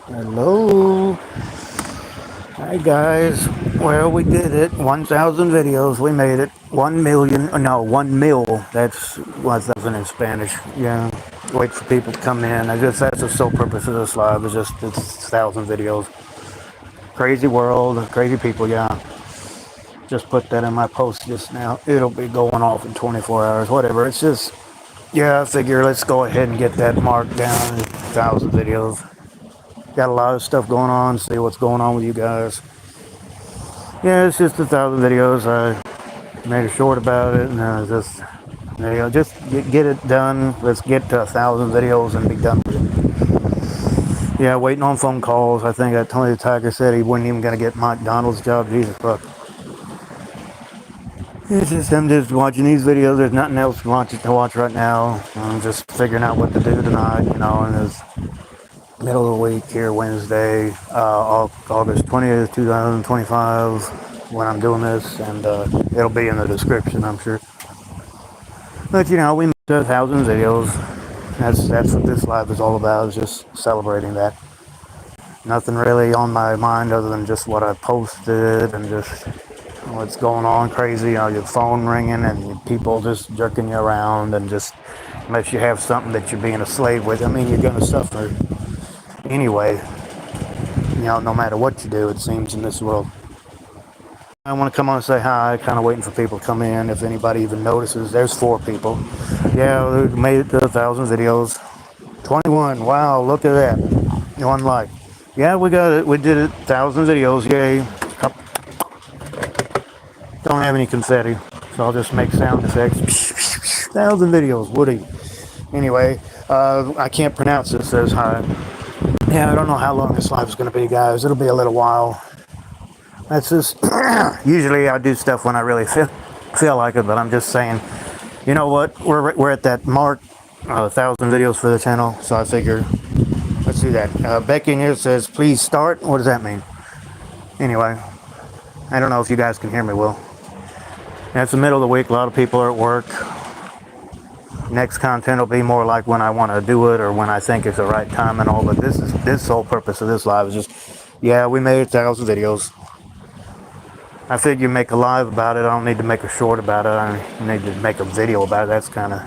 Hello. Hi guys. Well, we did it. 1,000 videos. We made it. 1 million. No, 1 mil. That's 1,000 in Spanish. Yeah. Wait for people to come in. That's the sole purpose of this live. It's 1,000 videos. Crazy world. Crazy people. Yeah. Just put that in my post just now. It'll be going off in 24 hours. Whatever. It's just. Yeah, I figure let's go ahead and get that mark down. 1,000 videos. Got a lot of stuff going on. See what's going on with you guys. Yeah, it's just 1,000 videos. I made a short about it, and just get it done. Let's get to 1,000 videos and be done with it. Yeah, waiting on phone calls. I think Tony the Tiger said he wasn't even gonna get Mike Donald's job. Jesus fuck. It's just I'm just watching these videos. There's nothing else to watch right now. I'm just figuring out what to do tonight. And it's middle of the week here, Wednesday, August 20th, 2025, when I'm doing this, and it'll be in the description, I'm sure. But we made 1,000 videos. That's what this live is all about, is just celebrating that. Nothing really on my mind other than just what I posted and just what's going on crazy. Your phone ringing and people just jerking you around, and just unless you have something that you're being a slave with, you're gonna suffer anyway. No matter what you do, it seems, in this world. I want to come on and say hi, kind of waiting for people to come in, if anybody even notices. There's 4 people. Yeah, we made it to 1,000 videos. 21, wow, look at that. 1 like. Yeah, we got it. We did it. 1,000 videos, yay. Don't have any confetti, so I'll just make sound effects. 1,000 videos, Woody. Anyway, I can't pronounce it, says hi. Yeah, I don't know how long this live is going to be, guys. It'll be a little while. That's just, usually I do stuff when I really feel like it, but I'm just saying, you know what? We're at that mark, 1,000 videos for the channel, so I figure, let's do that. Becky in here says, please start. What does that mean? Anyway, I don't know if you guys can hear me well. It's the middle of the week. A lot of people are at work. Next content will be more like when I want to do it or when I think it's the right time and all. But this whole purpose of this live is just, yeah, we made 1,000 videos. I figure make a live about it. I don't need to make a short about it. I need to make a video about it. That's kind of,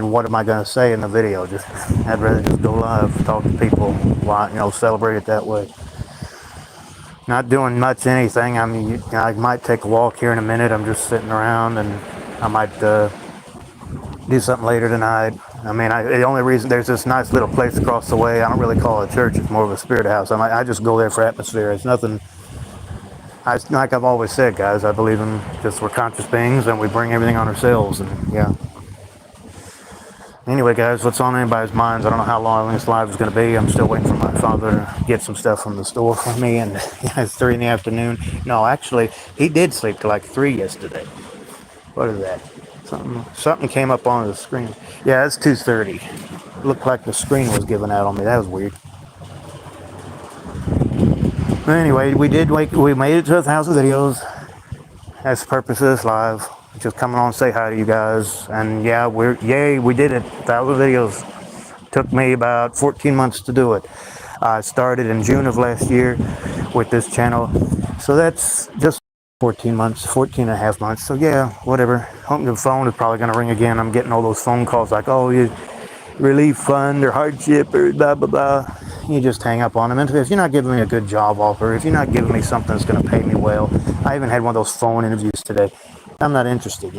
what am I going to say in the video? I'd rather just go live, talk to people, celebrate it that way. Not doing much anything. I might take a walk here in a minute. I'm just sitting around, and I might do something later tonight. The only reason, there's this nice little place across the way. I don't really call it a church. It's more of a spirit house. I just go there for atmosphere. It's nothing. Like I've always said, guys, I believe in just we're conscious beings and we bring everything on ourselves, and yeah. Anyway, guys, what's on anybody's minds? I don't know how long this live is going to be. I'm still waiting for my father to get some stuff from the store for me, and it's 3 in the afternoon. No, actually, he did sleep till like 3 yesterday. What is that? Something came up on the screen. Yeah, it's 2:30. Looked like the screen was giving out on me. That was weird. Anyway, we made it to 1,000 videos. That's the purpose of this live. Just coming on and say hi to you guys. And yeah, we did it. 1,000 videos. Took me about 14 months to do it. I started in June of last year with this channel. So that's just 14 and a half months. So yeah, whatever. Hoping the phone is probably going to ring again. I'm getting all those phone calls like, oh, you relief fund or hardship or blah, blah, blah. You just hang up on them. And if you're not giving me a good job offer, if you're not giving me something that's going to pay me well, I even had one of those phone interviews today. I'm not interested,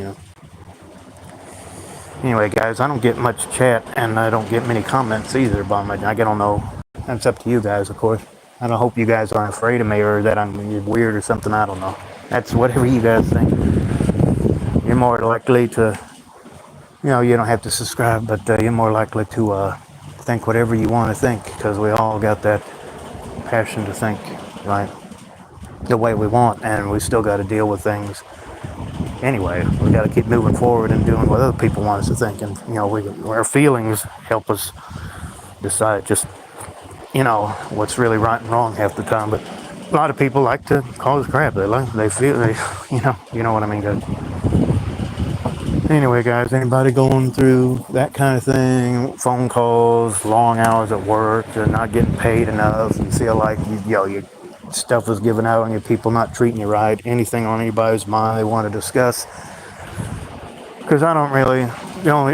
Anyway, guys, I don't get much chat, and I don't get many comments either. But I don't know. That's up to you guys, of course. I don't hope you guys aren't afraid of me or that I'm weird or something. I don't know. That's whatever you guys think. You're more likely to, you don't have to subscribe, but you're more likely to think whatever you want to think, because we all got that passion to think, right, the way we want, and we still got to deal with things anyway. We got to keep moving forward and doing what other people want us to think, and our feelings help us decide just what's really right and wrong half the time. But a lot of people like to cause crap. They feel you know what I mean, guys. Anyway, guys, anybody going through that kind of thing, phone calls, long hours at work, you're not getting paid enough, you feel like your stuff is given out on you, people not treating you right, anything on anybody's mind they want to discuss? Because I don't really,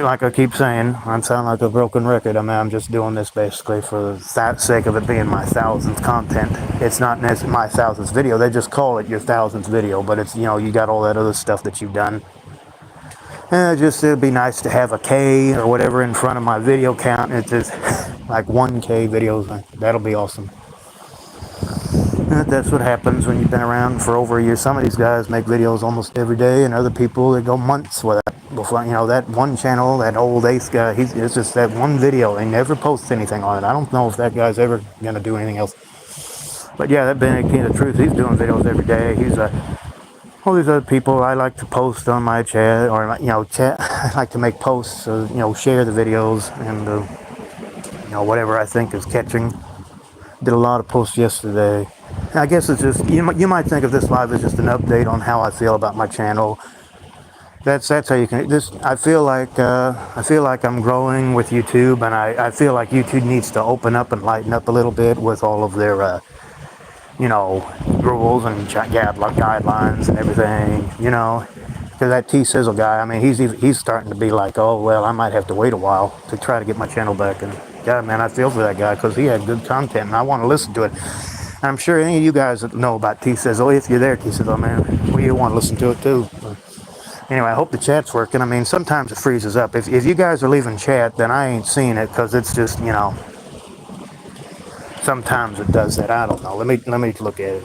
like I keep saying, I sound like a broken record. I mean, I'm just doing this basically for the sake of it being my thousandth content. It's not necessarily my thousandth video. They just call it your thousandth video, but it's, you got all that other stuff that you've done. And it'd be nice to have a K or whatever in front of my video count. It's just like 1K videos. That'll be awesome. That's what happens when you've been around for over a year. Some of these guys make videos almost every day, and other people, they go months without. Before, that one channel, that old Ace guy, it's just that one video. They never post anything on it. I don't know if that guy's ever going to do anything else. But yeah, that Benedict King of Truth, he's doing videos every day. He's all these other people I like to post on my chat, or chat. I like to make posts, share the videos, and whatever I think is catching. Did a lot of posts yesterday. I guess it's just you might think of this live as just an update on how I feel about my channel. That's how you can. I feel like I'm growing with YouTube, and I feel like YouTube needs to open up and lighten up a little bit with all of their rules and guidelines and everything. Because that T-Sizzle guy, I mean, he's starting to be like, oh well, I might have to wait a while to try to get my channel back. And yeah, man, I feel for that guy because he had good content, and I want to listen to it. And I'm sure any of you guys that know about T-Sizzle, if you're there, T-Sizzle, man, well, you want to listen to it too. Anyway, I hope the chat's working. I mean, sometimes it freezes up. If you guys are leaving chat, then I ain't seeing it because it's just, sometimes it does that. I don't know. Let me look at it.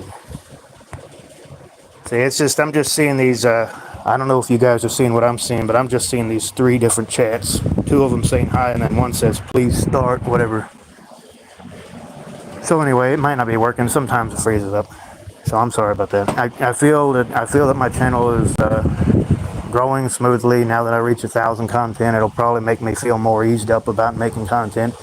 See, I'm just seeing these, I don't know if you guys are seeing what I'm seeing, but I'm just seeing these 3 different chats. 2 of them saying hi, and then one says, please start, whatever. So anyway, it might not be working. Sometimes it freezes up. So I'm sorry about that. I feel that my channel is growing smoothly. Now that I reach 1,000 content, it'll probably make me feel more eased up about making content.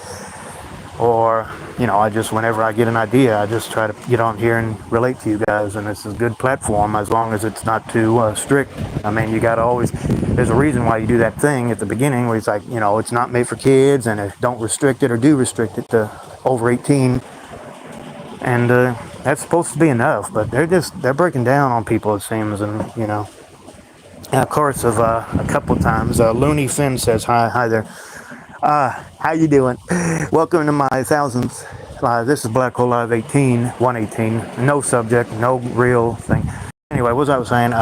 Or, I just, whenever I get an idea, I just try to get on here and relate to you guys. And it's a good platform as long as it's not too strict. I mean, you got to always, there's a reason why you do that thing at the beginning where it's like, it's not made for kids, and don't restrict it or do restrict it to over 18. And that's supposed to be enough, but they're breaking down on people, it seems. And, and of course, a couple of times, Looney Finn says, hi there. How you doing? Welcome to my 1000th live. This is Black Hole Live 118. No subject, no real thing. Anyway, what was I saying?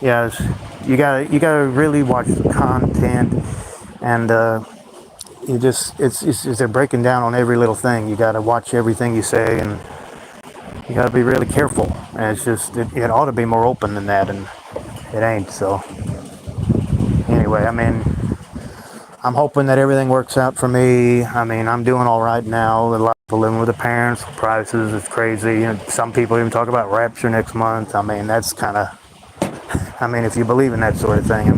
Yes, you gotta really watch the content, and they're breaking down on every little thing. You gotta watch everything you say, and you gotta be really careful. And it ought to be more open than that, and it ain't. So anyway, I mean, I'm hoping that everything works out for me. I mean, I'm doing all right now. A lot of people living with their parents, prices, it's crazy. Some people even talk about rapture next month. I mean, that's kind of, if you believe in that sort of thing,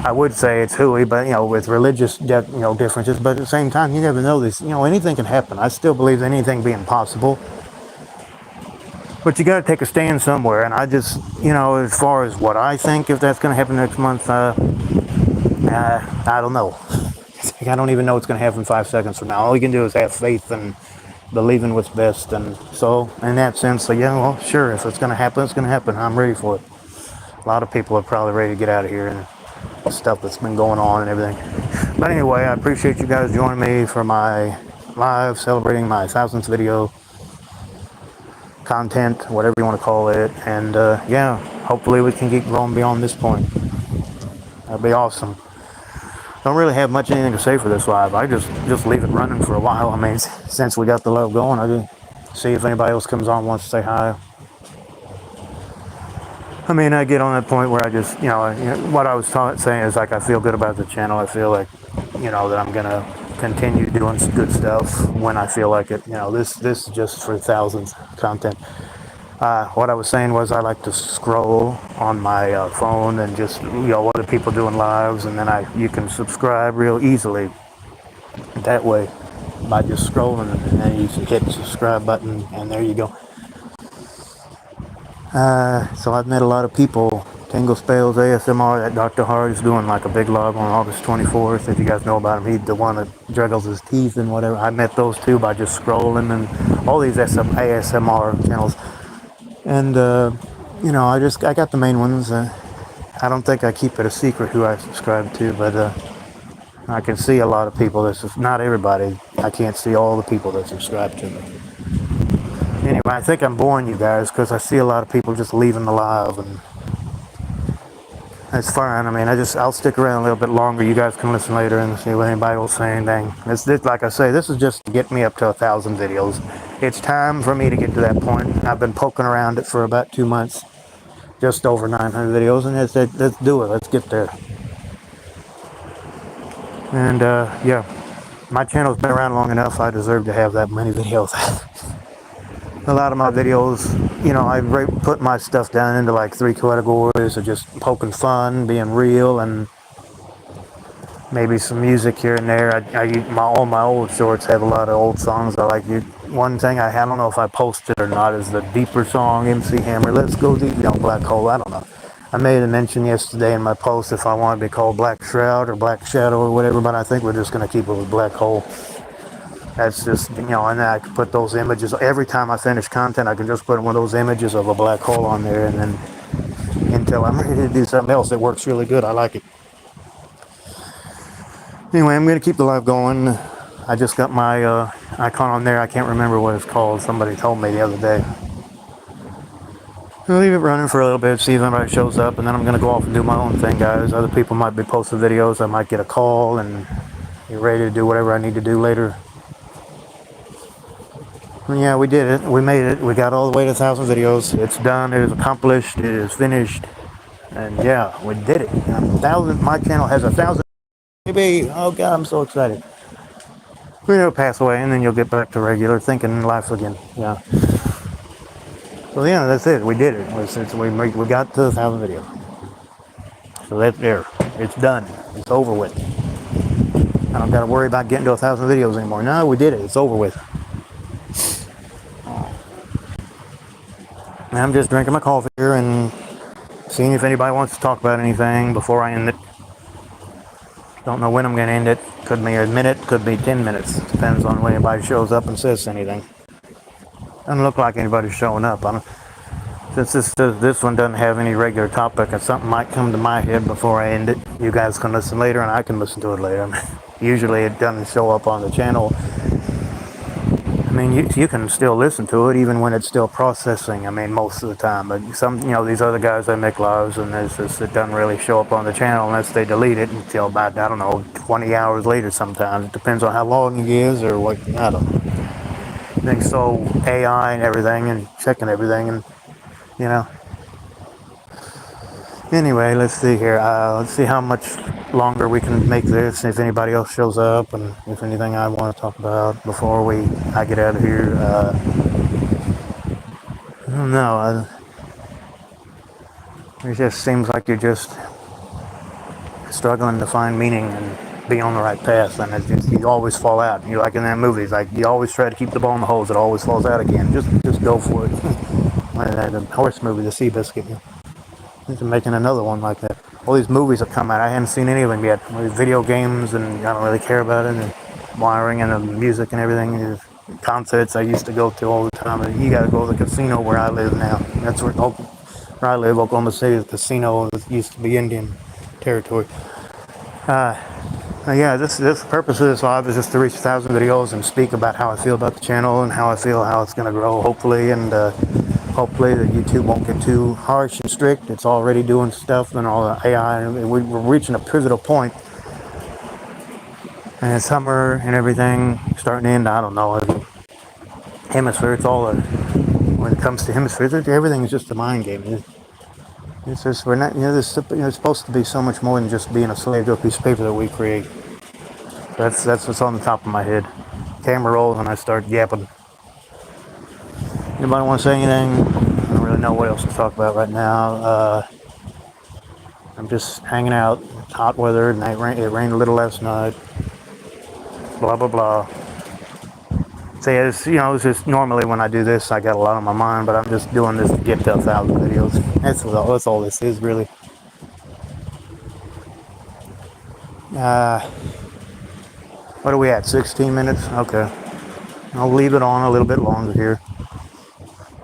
I would say it's hooey, but, with religious, differences. But at the same time, you never know this. Anything can happen. I still believe anything being possible. But you got to take a stand somewhere. And I just, as far as what I think, if that's going to happen next month, I don't know. I don't even know what's going to happen 5 seconds from now. All you can do is have faith and believe in what's best. And so, in that sense, well, sure, if it's going to happen, it's going to happen. I'm ready for it. A lot of people are probably ready to get out of here and stuff that's been going on and everything. But anyway, I appreciate you guys joining me for my live celebrating my 1000th video content, whatever you want to call it. And yeah, hopefully we can keep growing beyond this point. That'd be awesome. Don't really have much anything to say for this live. I just leave it running for a while. I mean, since we got the love going, I just see if anybody else comes on, wants to say hi. I mean, I get on that point where I just, what I was saying is like I feel good about the channel. I feel like, that I'm gonna continue doing good stuff when I feel like it. This is just for thousands content. What I was saying was I like to scroll on my phone and just what are people doing lives, and then you can subscribe real easily that way by just scrolling, and you hit the subscribe button, and there you go. So I've met a lot of people. Tingle Spells ASMR, that Dr. Hart is doing like a big live on August 24th. If you guys know about him, he's the one that juggles his teeth and whatever. I met those two by just scrolling, and all these ASMR channels. And, I got the main ones. I don't think I keep it a secret who I subscribe to, but I can see a lot of people. Not everybody. I can't see all the people that subscribe to me. Anyway, I think I'm boring you guys because I see a lot of people just leaving the live, and it's fine. I mean, I'll stick around a little bit longer. You guys can listen later and see what anybody will say anything. This, like I say, this is just to get me up to 1,000 videos. It's time for me to get to that point. I've been poking around it for about 2 months, just over 900 videos, and let's do it. Let's get there. And yeah, my channel's been around long enough. I deserve to have that many videos. A lot of my videos, I put my stuff down into like 3 categories of just poking fun, being real, and maybe some music here and there. All my old shorts have a lot of old songs I like. One thing I don't know if I posted or not is the deeper song, MC Hammer, Let's Go Deep, Black Hole. I don't know. I made a mention yesterday in my post if I want to be called Black Shroud or Black Shadow or whatever, but I think we're just going to keep it with Black Hole. That's just, and then I can put those images, every time I finish content, I can just put one of those images of a black hole on there, and then until I'm ready to do something else, it works really good. I like it. Anyway, I'm going to keep the live going. I just got my icon on there. I can't remember what it's called. Somebody told me the other day. I'll leave it running for a little bit, see if anybody shows up, and then I'm going to go off and do my own thing, guys. Other people might be posting videos. I might get a call and be ready to do whatever I need to do later. Yeah, we did it. We made it. We got all the way to 1,000 videos. It's done. It is accomplished. It is finished. And yeah, we did it. 1,000. My channel has 1,000. Baby, oh God, I'm so excited. We'll pass away, and then you'll get back to regular thinking life again. Yeah. So yeah, that's it. We did it. We got to 1,000 videos. So that's there. It's done. It's over with. I don't got to worry about getting to 1,000 videos anymore. No, we did it. It's over with. I'm just drinking my coffee here and seeing if anybody wants to talk about anything before I end it. Don't know when I'm going to end it. Could be a minute, could be 10 minutes. Depends on when anybody shows up and says anything. Doesn't look like anybody's showing up. Since this one doesn't have any regular topic, and something might come to my head before I end it, you guys can listen later and I can listen to it later. Usually it doesn't show up on the channel. I mean, you can still listen to it even when it's still processing. I mean, most of the time. But some, these other guys, they make lives, and it doesn't really show up on the channel unless they delete it until about, 20 hours later sometimes. It depends on how long it is or what, I don't know. Things so AI and everything and checking everything and, Anyway, let's see here. Let's see how much longer we can make this, if anybody else shows up, and if anything I want to talk about before I get out of here. I don't know. It just seems like you're just struggling to find meaning and be on the right path, and it's just, you always fall out. You're like in that movie, it's like you always try to keep the ball in the hose, it always falls out again. Just go for it. Like the horse movie, The Seabiscuit. They're making another one like that. All these movies have come out. I haven't seen any of them yet. Video games, and I don't really care about it. And wiring and the music and everything. Concerts I used to go to all the time. And you got to go to the casino where I live now. That's where I live, Oklahoma City. The casino used to be Indian territory. Yeah, this purpose of this live is just to reach 1,000 videos and speak about how I feel about the channel and how I feel how it's going to grow, hopefully, and hopefully that YouTube won't get too harsh and strict. It's already doing stuff and all the AI, and we're reaching a pivotal point. And it's summer and everything starting to end. I don't know. Hemisphere, it's all when it comes to hemispheres, everything is just a mind game. It's just, we're not, there's supposed to be so much more than just being a slave to a piece of paper that we create. That's what's on the top of my head. Camera rolls and I start yapping. Anybody want to say anything? I don't really know what else to talk about right now. I'm just hanging out. It's hot weather. It rained a little last night. Blah blah blah. So yeah, it's just normally when I do this, I got a lot on my mind, but I'm just doing this to get to 1,000 videos. That's all this is really. What are we at? 16 minutes? Okay. I'll leave it on a little bit longer here.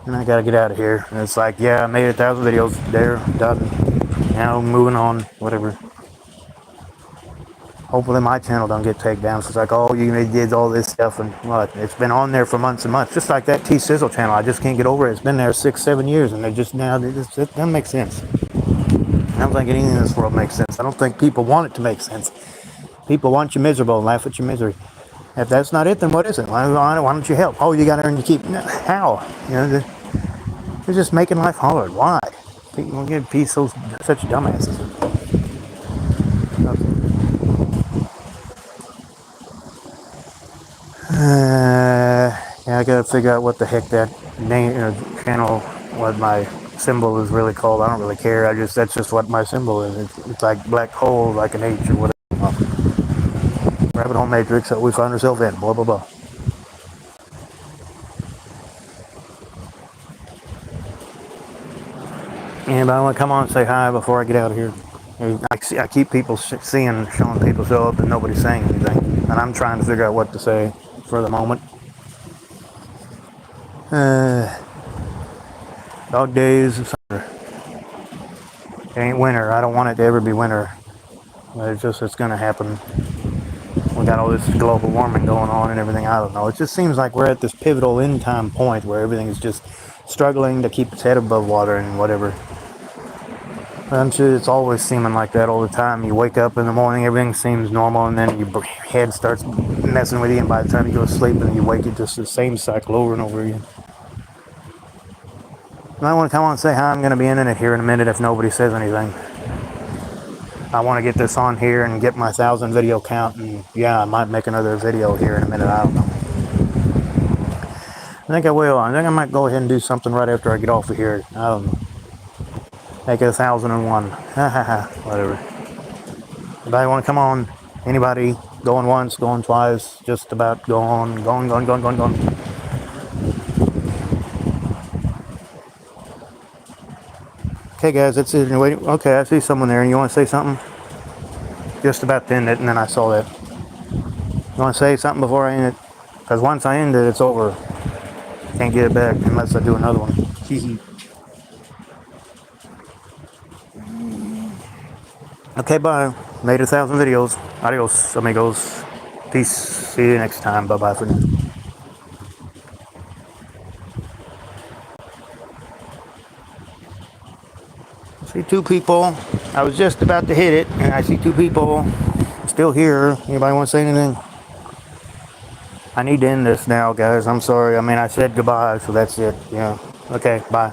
And I gotta get out of here. And it's like, yeah, I made 1,000 videos. There, done. Moving on, whatever. Hopefully my channel don't get taken down. So it's like, oh, you did all this stuff and what? It's been on there for months and months. Just like that T-Sizzle channel. I just can't get over it. It's been there 6-7 years and it doesn't make sense. I don't think anything in this world makes sense. I don't think people want it to make sense. People want you miserable and laugh at your misery. If that's not it, then what is it? Why don't you help? Oh, you got to earn your keep. How? They're just making life hard. Why? People get such dumbasses. Yeah, I gotta figure out what the heck that name, channel, what my symbol is really called. I don't really care. That's just what my symbol is. It's like black hole, like an H or whatever. Rabbit hole matrix that we find ourselves in. Blah blah blah. Anybody want to come on and say hi before I get out of here? I keep people showing people show up and nobody's saying anything. And I'm trying to figure out what to say for the moment. Dog days of summer. It ain't winter. I don't want it to ever be winter. But it's going to happen. We got all this global warming going on and everything. I don't know. It just seems like we're at this pivotal end time point where everything is just struggling to keep its head above water and whatever. I'm sure it's always seeming like that all the time. You wake up in the morning, everything seems normal, and then your head starts messing with you, and by the time you go to sleep and you wake, it's just the same cycle over and over again. And I want to come on and say hi. I'm going to be in it here in a minute if nobody says anything. I want to get this on here and get my 1,000 video count, and yeah, I might make another video here in a minute. I don't know. I think I will. I think I might go ahead and do something right after I get off of here. I don't know. Make it 1,001. Whatever. Anybody want to come on? Anybody? Going once, going twice, just about going. Okay, guys, that's it. Okay, I see someone there, and you want to say something? Just about to end it, and then I saw that. You want to say something before I end it? Because once I end it, it's over. Can't get it back unless I do another one. Okay, bye. Made 1,000 videos. Adios, amigos. Peace. See you next time. Bye-bye for now. See two people. I was just about to hit it, and I see two people still here. Anybody want to say anything? I need to end this now, guys. I'm sorry. I mean, I said goodbye, so that's it. Yeah. Okay, bye.